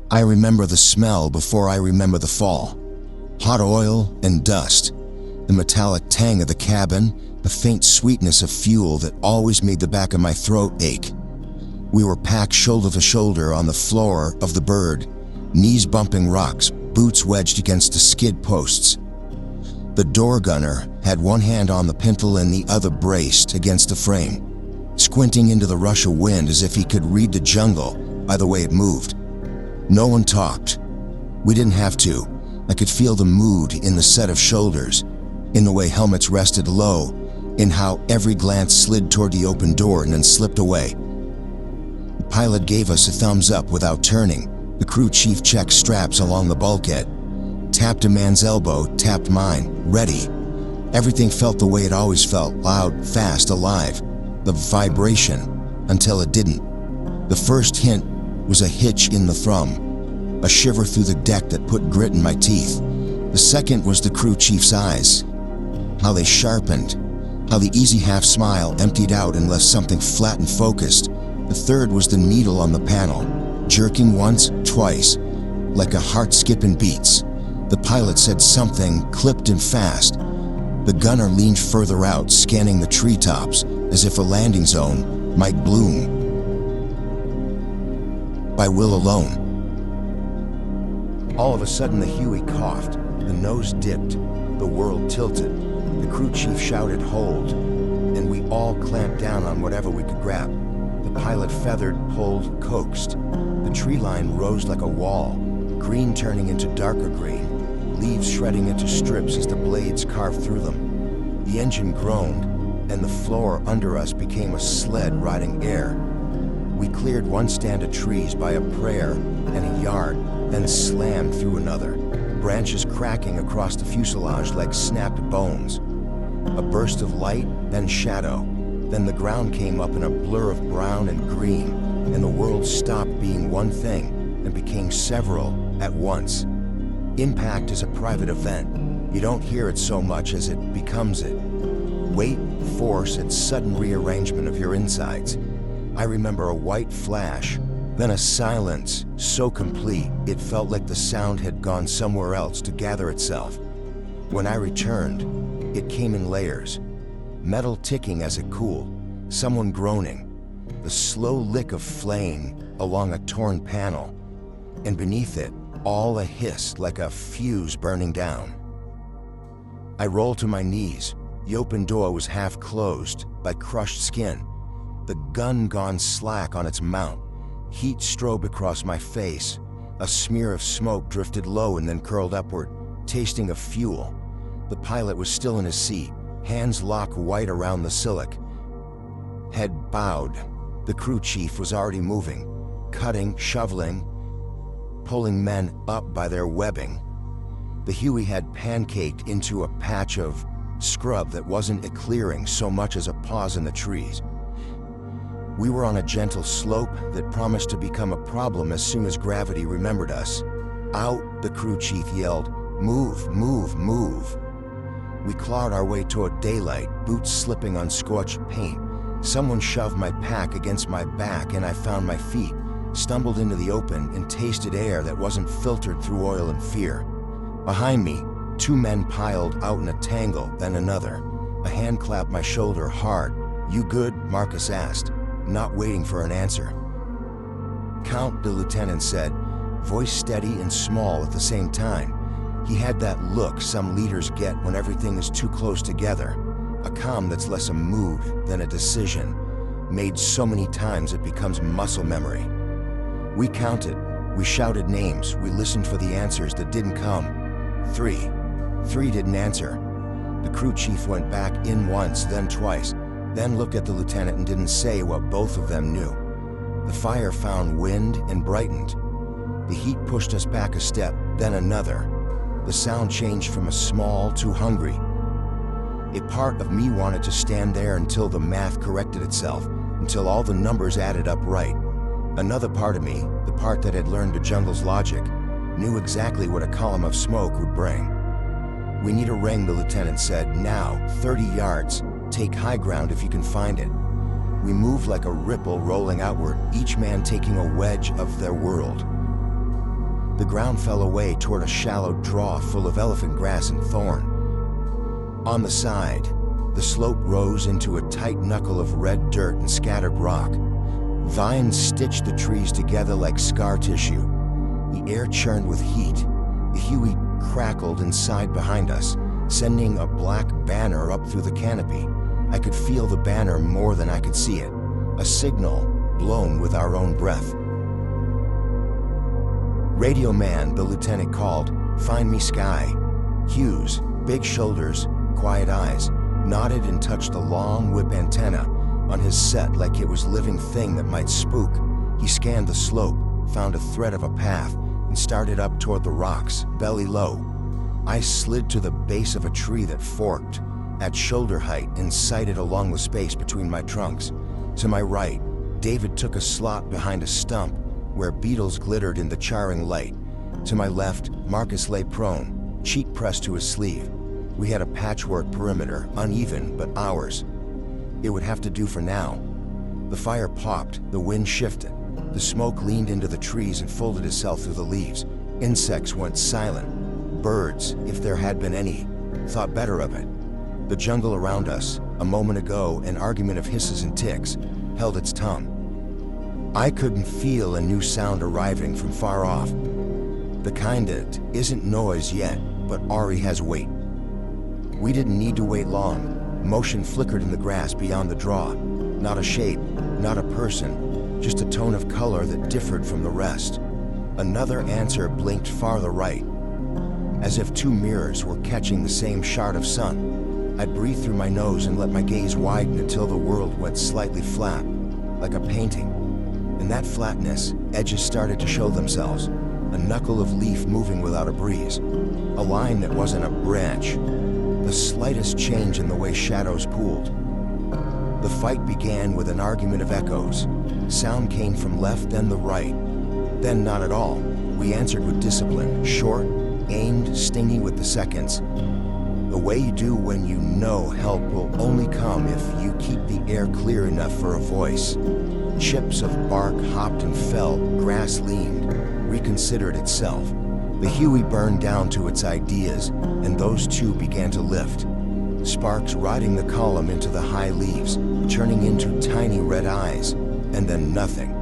I remember the smell before I remember the fall. Hot oil and dust, the metallic tang of the cabin, the faint sweetness of fuel that always made the back of my throat ache. We were packed shoulder to shoulder on the floor of the Bird, knees bumping rocks, boots wedged against the skid posts. The door gunner had one hand on the pintle and the other braced against the frame, squinting into the rush of wind as if he could read the jungle by the way it moved. No one talked. We didn't have to. I could feel the mood in the set of shoulders, in the way helmets rested low, in how every glance slid toward the open door and then slipped away. The pilot gave us a thumbs up without turning. The crew chief checked straps along the bulkhead, tapped a man's elbow, tapped mine, ready. Everything felt the way it always felt, loud, fast, alive. The vibration, until it didn't. The first hint was a hitch in the thrum, a shiver through the deck that put grit in my teeth. The second was the crew chief's eyes, how they sharpened, how the easy half-smile emptied out unless something flat and focused. The third was the needle on the panel, jerking once, twice, like a heart skipping beats. The pilot said something, clipped and fast. The gunner leaned further out, scanning the treetops, as if a landing zone might bloom by will alone. All of a sudden the Huey coughed, the nose dipped, the world tilted. The crew chief shouted, "Hold," and we all clamped down on whatever we could grab. The pilot feathered, pulled, coaxed. The tree line rose like a wall, green turning into darker green, leaves shredding into strips as the blades carved through them. The engine groaned, and the floor under us became a sled riding air. We cleared one stand of trees by a prayer and a yard, then slammed through another, branches cracking across the fuselage like snapped bones. A burst of light, then shadow. Then the ground came up in a blur of brown and green, and the world stopped being one thing and became several at once. Impact is a private event. You don't hear it so much as it becomes it. Weight, force, and sudden rearrangement of your insides. I remember a white flash, then a silence so complete it felt like the sound had gone somewhere else to gather itself. When I returned, it came in layers. Metal ticking as it cooled, someone groaning, the slow lick of flame along a torn panel, and beneath it, all a hiss like a fuse burning down. I rolled to my knees. The open door was half closed by crushed skin. The gun gone slack on its mount. Heat strobed across my face. A smear of smoke drifted low and then curled upward, tasting of fuel. The pilot was still in his seat, hands locked white around the silic. Head bowed. The crew chief was already moving, cutting, shoveling, pulling men up by their webbing. The Huey had pancaked into a patch of scrub that wasn't a clearing so much as a pause in the trees. We were on a gentle slope that promised to become a problem as soon as gravity remembered us. "Out," the crew chief yelled. "Move, move, move." We clawed our way toward daylight, boots slipping on scorched paint. Someone shoved my pack against my back and I found my feet, stumbled into the open and tasted air that wasn't filtered through oil and fear. Behind me, two men piled out in a tangle, then another. A hand clapped my shoulder hard. "You good?" Marcus asked, not waiting for an answer. "Count," the lieutenant said, voice steady and small at the same time. He had that look some leaders get when everything is too close together, a calm that's less a mood than a decision, made so many times it becomes muscle memory. We counted, we shouted names, we listened for the answers that didn't come. Three. Three didn't answer. The crew chief went back in once, then twice, then looked at the lieutenant and didn't say what both of them knew. The fire found wind and brightened. The heat pushed us back a step, then another. The sound changed from a small to hungry. A part of me wanted to stand there until the math corrected itself, until all the numbers added up right. Another part of me, the part that had learned the jungle's logic, knew exactly what a column of smoke would bring. "We need a ring," the lieutenant said. "Now, 30 yards. Take high ground if you can find it." We moved like a ripple rolling outward, each man taking a wedge of their world. The ground fell away toward a shallow draw full of elephant grass and thorn. On the side, the slope rose into a tight knuckle of red dirt and scattered rock. Vines stitched the trees together like scar tissue. The air churned with heat. The Huey crackled and sighed behind us, sending a black banner up through the canopy. I could feel the banner more than I could see it, a signal blown with our own breath. "Radio man," the lieutenant called. "Find me Sky." Hughes, big shoulders, quiet eyes, nodded and touched the long whip antenna on his set like it was a living thing that might spook. He scanned the slope, found a thread of a path, and started up toward the rocks, belly low. I slid to the base of a tree that forked at shoulder height and sighted along the space between my trunks. To my right, David took a slot behind a stump where beetles glittered in the charring light. To my left, Marcus lay prone, cheek pressed to his sleeve. We had a patchwork perimeter, uneven but ours. It would have to do for now. The fire popped, the wind shifted. The smoke leaned into the trees and folded itself through the leaves. Insects went silent. Birds, if there had been any, thought better of it. The jungle around us, a moment ago an argument of hisses and ticks, held its tongue. I couldn't feel a new sound arriving from far off. The kind that isn't noise yet, but already has weight. We didn't need to wait long. Motion flickered in the grass beyond the draw. Not a shape, not a person, just a tone of color that differed from the rest. Another answer blinked farther right, as if two mirrors were catching the same shard of sun. I breathed through my nose and let my gaze widen until the world went slightly flat, like a painting. In that flatness, edges started to show themselves. A knuckle of leaf moving without a breeze. A line that wasn't a branch. The slightest change in the way shadows pooled. The fight began with an argument of echoes. Sound came from left, then the right. Then not at all. We answered with discipline, short, aimed, stingy with the seconds. The way you do when you know help will only come if you keep the air clear enough for a voice. Chips of bark hopped and fell, grass leaned, reconsidered itself. The Huey burned down to its ideas, and those two began to lift. Sparks riding the column into the high leaves, turning into tiny red eyes, and then nothing.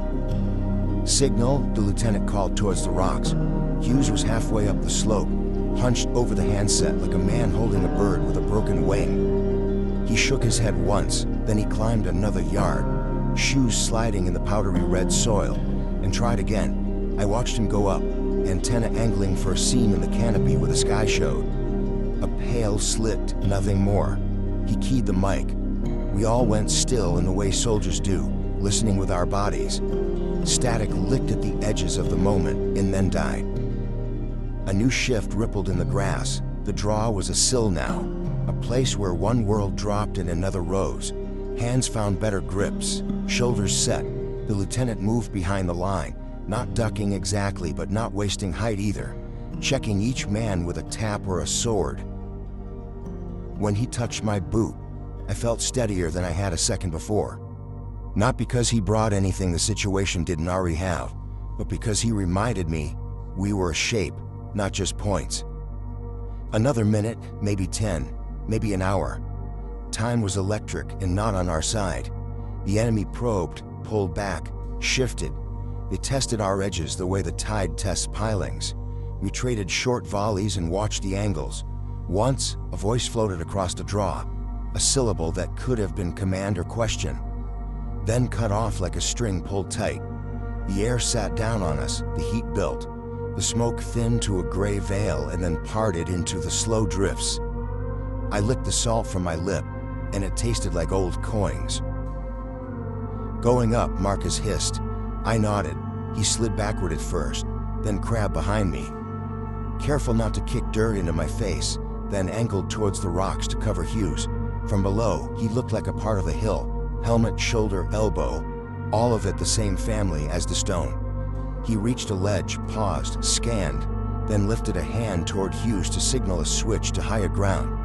"Signal," the lieutenant called towards the rocks. Hughes was halfway up the slope, hunched over the handset like a man holding a bird with a broken wing. He shook his head once, then he climbed another yard, shoes sliding in the powdery red soil, and tried again. I watched him go up, antenna angling for a seam in the canopy where the sky showed. A pale slit, nothing more. He keyed the mic. We all went still in the way soldiers do, listening with our bodies. Static licked at the edges of the moment and then died. A new shift rippled in the grass. The draw was a sill now, a place where one world dropped and another rose. Hands found better grips, shoulders set. The lieutenant moved behind the line, not ducking exactly, but not wasting height either, checking each man with a tap or a sword. When he touched my boot, I felt steadier than I had a second before. Not because he brought anything the situation didn't already have, but because he reminded me we were a shape, not just points. Another minute, maybe 10, maybe an hour. Time was electric and not on our side. The enemy probed, pulled back, shifted. They tested our edges the way the tide tests pilings. We traded short volleys and watched the angles. Once, a voice floated across the draw, a syllable that could have been command or question, then cut off like a string pulled tight. The air sat down on us, the heat built. The smoke thinned to a gray veil and then parted into the slow drifts. I licked the salt from my lip, and it tasted like old coins. "Going up," Marcus hissed. I nodded. He slid backward at first, then crabbed behind me. Careful not to kick dirt into my face, then angled towards the rocks to cover Hughes. From below, he looked like a part of the hill, helmet, shoulder, elbow, all of it the same family as the stone. He reached a ledge, paused, scanned, then lifted a hand toward Hughes to signal a switch to higher ground.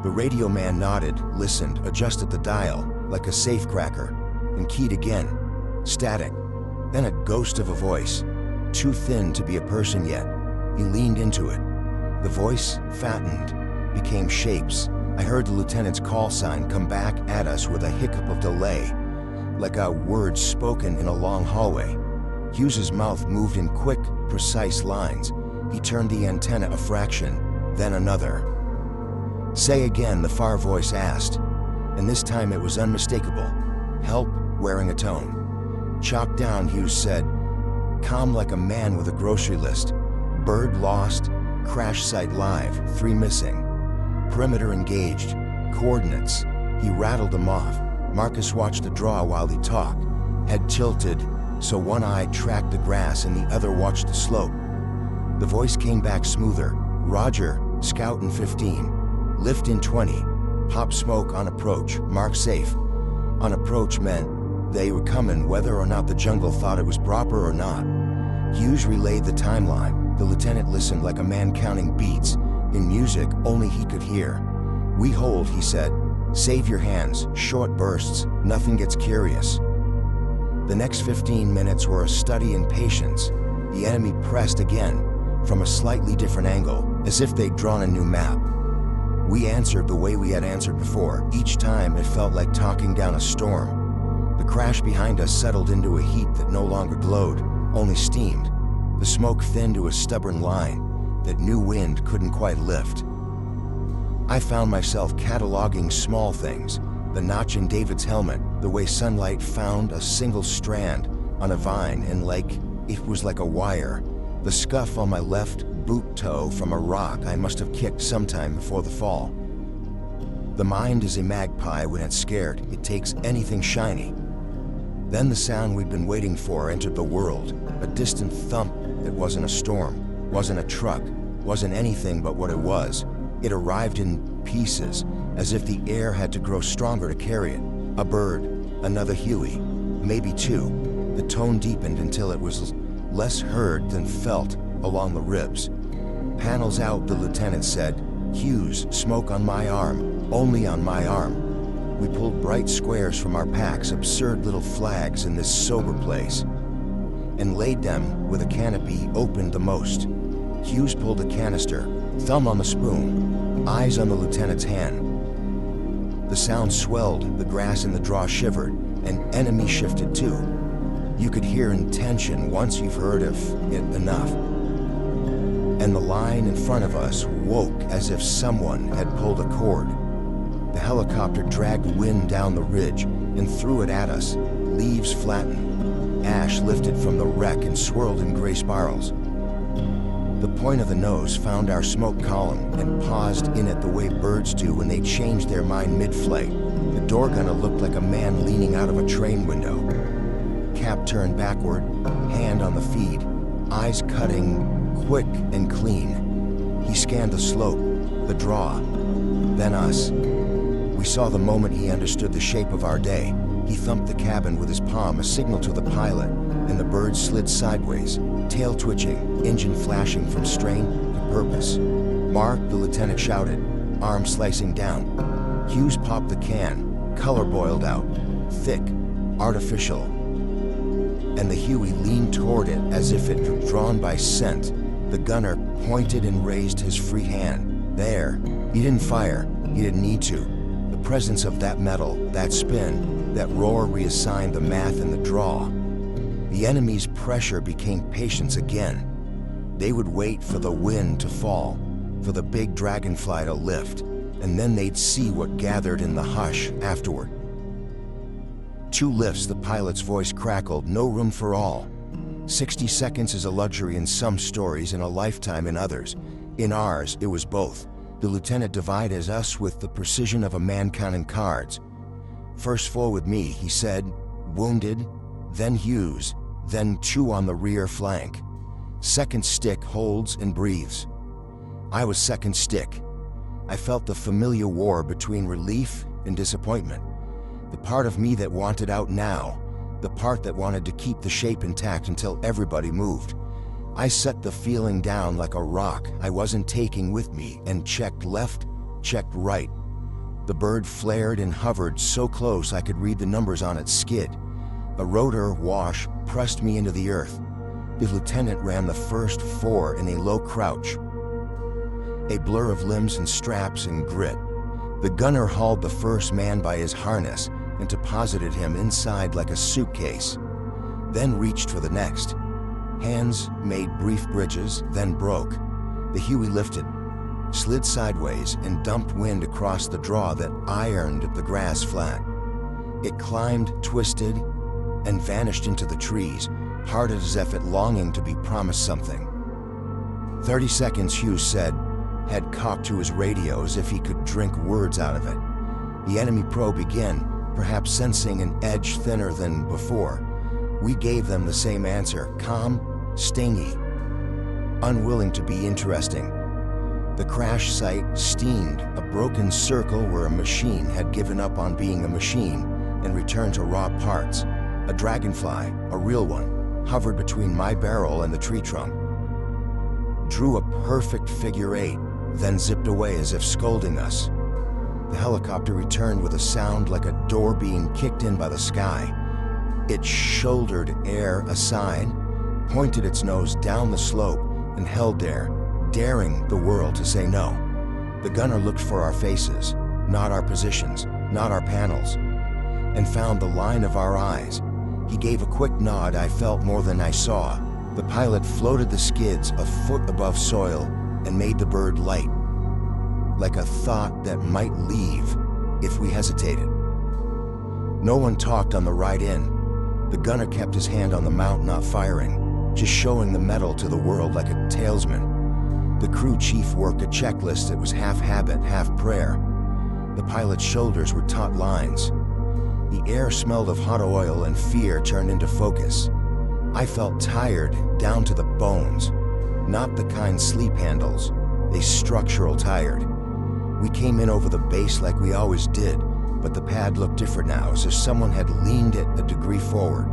The radio man nodded, listened, adjusted the dial, like a safecracker, and keyed again. Static. Then a ghost of a voice. too thin to be a person yet. He leaned into it. The voice fattened, became shapes. I heard the lieutenant's call sign come back at us with a hiccup of delay, like a word spoken in a long hallway. Hughes's mouth moved in quick, precise lines. He turned the antenna a fraction, then another. "Say again," the far voice asked, and this time it was unmistakable. "Help," wearing a tone. "Chalk down," Hughes said, calm like a man with a grocery list. "Bird lost, crash site live, 3 missing. Perimeter engaged, coordinates." He rattled them off. Marcus watched the draw while he talked, head tilted, so one eye tracked the grass and the other watched the slope. The voice came back smoother. "Roger, scout in 15. Lift in 20. Pop smoke on approach, mark safe." On approach meant they were coming whether or not the jungle thought it was proper or not. Hughes relayed the timeline. The lieutenant listened like a man counting beats. In music only he could hear. "We hold," he said. "Save your hands, short bursts, nothing gets curious." The next 15 minutes were a study in patience. The enemy pressed again, from a slightly different angle, as if they'd drawn a new map. We answered the way we had answered before. Each time it felt like talking down a storm. The crash behind us settled into a heap that no longer glowed, only steamed. The smoke thinned to a stubborn line that new wind couldn't quite lift. I found myself cataloging small things, the notch in David's helmet, the way sunlight found a single strand on a vine and it was like a wire, the scuff on my left boot toe from a rock I must have kicked sometime before the fall. The mind is a magpie when it's scared. It takes anything shiny. Then the sound we'd been waiting for entered the world, a distant thump that wasn't a storm, wasn't a truck, wasn't anything but what it was. It arrived in pieces, as if the air had to grow stronger to carry it. A bird, another Huey, maybe 2. The tone deepened until it was less heard than felt along the ribs. "Panels out," the lieutenant said. "Hughes, smoke on my arm, only on my arm." We pulled bright squares from our packs, absurd little flags in this sober place, and laid them with a canopy opened the most. Hughes pulled a canister, thumb on the spoon, eyes on the lieutenant's hand. The sound swelled, the grass in the draw shivered, and enemy shifted too. You could hear intention once you've heard of it enough. And the line in front of us woke as if someone had pulled a cord. The helicopter dragged wind down the ridge and threw it at us. Leaves flattened. Ash lifted from the wreck and swirled in gray spirals. The point of the nose found our smoke column and paused in it the way birds do when they change their mind mid-flight. The door gunner looked like a man leaning out of a train window. Cap turned backward, hand on the feed, eyes cutting, quick and clean. He scanned the slope, the draw, then us. We saw the moment he understood the shape of our day. He thumped the cabin with his palm, a signal to the pilot, and the bird slid sideways, tail twitching, engine flashing from strain to purpose. "Mark," the lieutenant shouted, arm slicing down. Hughes popped the can, color boiled out, thick, artificial, and the Huey leaned toward it as if it were drawn by scent. The gunner pointed and raised his free hand. There. He didn't fire. He didn't need to. The presence of that metal, that spin, that roar reassigned the math and the draw. The enemy's pressure became patience again. They would wait for the wind to fall, for the big dragonfly to lift, and then they'd see what gathered in the hush afterward. 2 lifts, the pilot's voice crackled, no room for all. 60 seconds is a luxury in some stories and a lifetime in others. In ours, it was both. The lieutenant divided us with the precision of a man counting cards. "First four with me," he said, "wounded, then Hughes, then 2 on the rear flank. Second stick holds and breathes." I was second stick. I felt the familiar war between relief and disappointment. The part of me that wanted out now, the part that wanted to keep the shape intact until everybody moved. I set the feeling down like a rock I wasn't taking with me and checked left, checked right. The bird flared and hovered so close I could read the numbers on its skid. A rotor wash pressed me into the earth. The lieutenant ran the first 4 in a low crouch, a blur of limbs and straps and grit. The gunner hauled the first man by his harness and deposited him inside like a suitcase, then reached for the next. Hands made brief bridges, then broke. The Huey lifted, slid sideways, and dumped wind across the draw that ironed the grass flat. It climbed, twisted, and vanished into the trees, hard as if it longing to be promised something. 30 seconds, Hughes said, head cocked to his radio as if he could drink words out of it. The enemy probe began, perhaps sensing an edge thinner than before. We gave them the same answer, calm, stingy, unwilling to be interesting. The crash site steamed, a broken circle where a machine had given up on being a machine and returned to raw parts. A dragonfly, a real one, hovered between my barrel and the tree trunk, drew a perfect figure 8, then zipped away as if scolding us. The helicopter returned with a sound like a door being kicked in by the sky. It shouldered air aside, pointed its nose down the slope, and held there, daring the world to say no. The gunner looked for our faces, not our positions, not our panels, and found the line of our eyes. He gave a quick nod. I felt more than I saw. The pilot floated the skids a foot above soil and made the bird light, like a thought that might leave if we hesitated. No one talked on the ride in. The gunner kept his hand on the mount, not firing, just showing the metal to the world like a talesman. The crew chief worked a checklist that was half habit, half prayer. The pilot's shoulders were taut lines. The air smelled of hot oil, and fear turned into focus. I felt tired down to the bones, not the kind sleep handles, a structural tired. We came in over the base like we always did, but the pad looked different now, as if someone had leaned it a degree forward.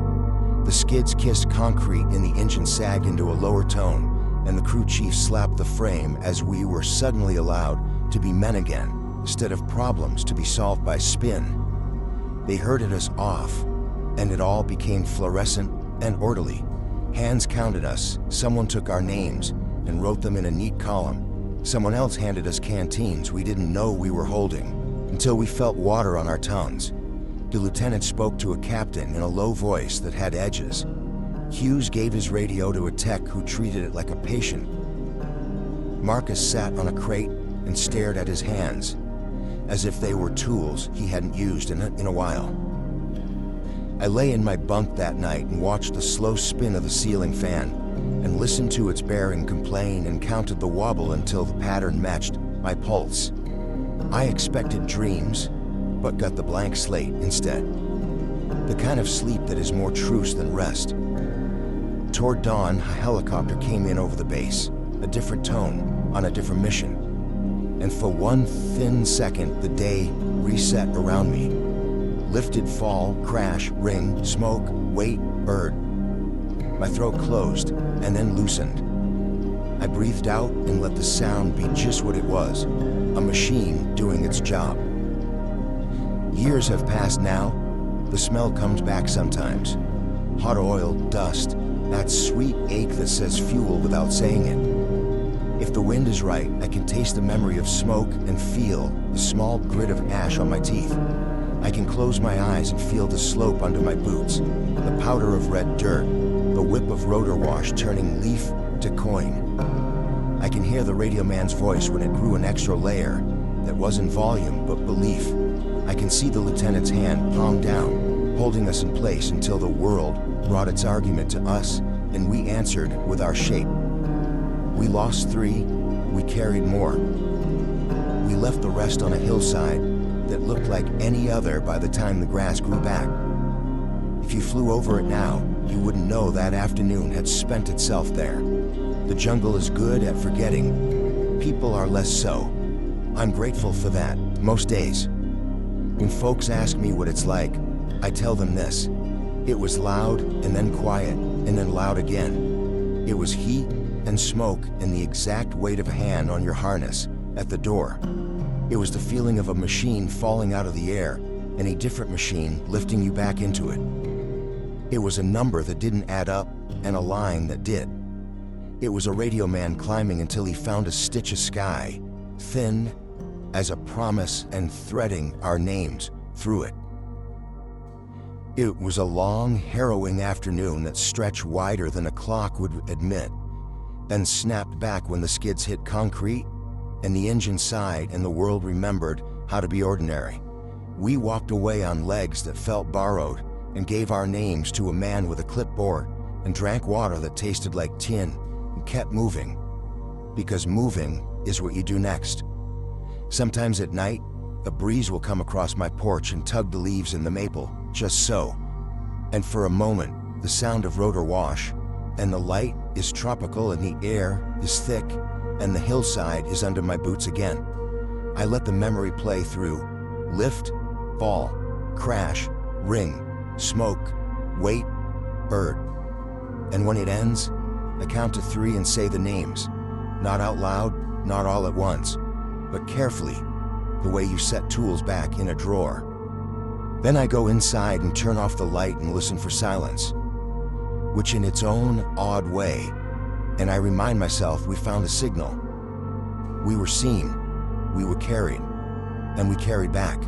The skids kissed concrete and the engine sagged into a lower tone, and the crew chief slapped the frame as we were suddenly allowed to be men again, instead of problems to be solved by spin. They herded us off, and it all became fluorescent and orderly. Hands counted us, someone took our names and wrote them in a neat column. Someone else handed us canteens we didn't know we were holding, until we felt water on our tongues. The lieutenant spoke to a captain in a low voice that had edges. Hughes gave his radio to a tech who treated it like a patient. Marcus sat on a crate and stared at his hands, as if they were tools he hadn't used in a while. I lay in my bunk that night and watched the slow spin of the ceiling fan, and listened to its bearing complain and counted the wobble until the pattern matched my pulse. I expected dreams, but got the blank slate instead. The kind of sleep that is more truce than rest. Toward dawn, a helicopter came in over the base, a different tone, on a different mission. And for one thin second, the day reset around me. Lifted, fall, crash, ring, smoke, wait, bird. My throat closed and then loosened. I breathed out and let the sound be just what it was, a machine doing its job. Years have passed now. The smell comes back sometimes. Hot oil, dust, that sweet ache that says fuel without saying it. If the wind is right, I can taste the memory of smoke and feel the small grit of ash on my teeth. I can close my eyes and feel the slope under my boots, the powder of red dirt, the whip of rotor wash turning leaf to coin. I can hear the radio man's voice when it grew an extra layer that wasn't volume but belief. I can see the lieutenant's hand palm down, holding us in place until the world brought its argument to us and we answered with our shape. We lost 3, we carried more. We left the rest on a hillside that looked like any other by the time the grass grew back. If you flew over it now, you wouldn't know that afternoon had spent itself there. The jungle is good at forgetting. People are less so. I'm grateful for that, most days. When folks ask me what it's like, I tell them this. It was loud, and then quiet, and then loud again. It was heat and smoke and the exact weight of a hand on your harness at the door. It was the feeling of a machine falling out of the air and a different machine lifting you back into it. It was a number that didn't add up and a line that did. It was a radio man climbing until he found a stitch of sky, thin as a promise and threading our names through it. It was a long, harrowing afternoon that stretched wider than a clock would admit, then snapped back when the skids hit concrete and the engine sighed and the world remembered how to be ordinary. We walked away on legs that felt borrowed and gave our names to a man with a clipboard and drank water that tasted like tin and kept moving, because moving is what you do next. Sometimes at night, a breeze will come across my porch and tug the leaves in the maple, just so. And for a moment, the sound of rotor wash, and the light is tropical and the air is thick, and the hillside is under my boots again. I let the memory play through. Lift, fall, crash, ring, smoke, wait, bird. And when it ends, I count to 3 and say the names. Not out loud, not all at once, but carefully, the way you set tools back in a drawer. Then I go inside and turn off the light and listen for silence, which in its own odd way, and I remind myself we found a signal. We were seen, we were carried, and we carried back.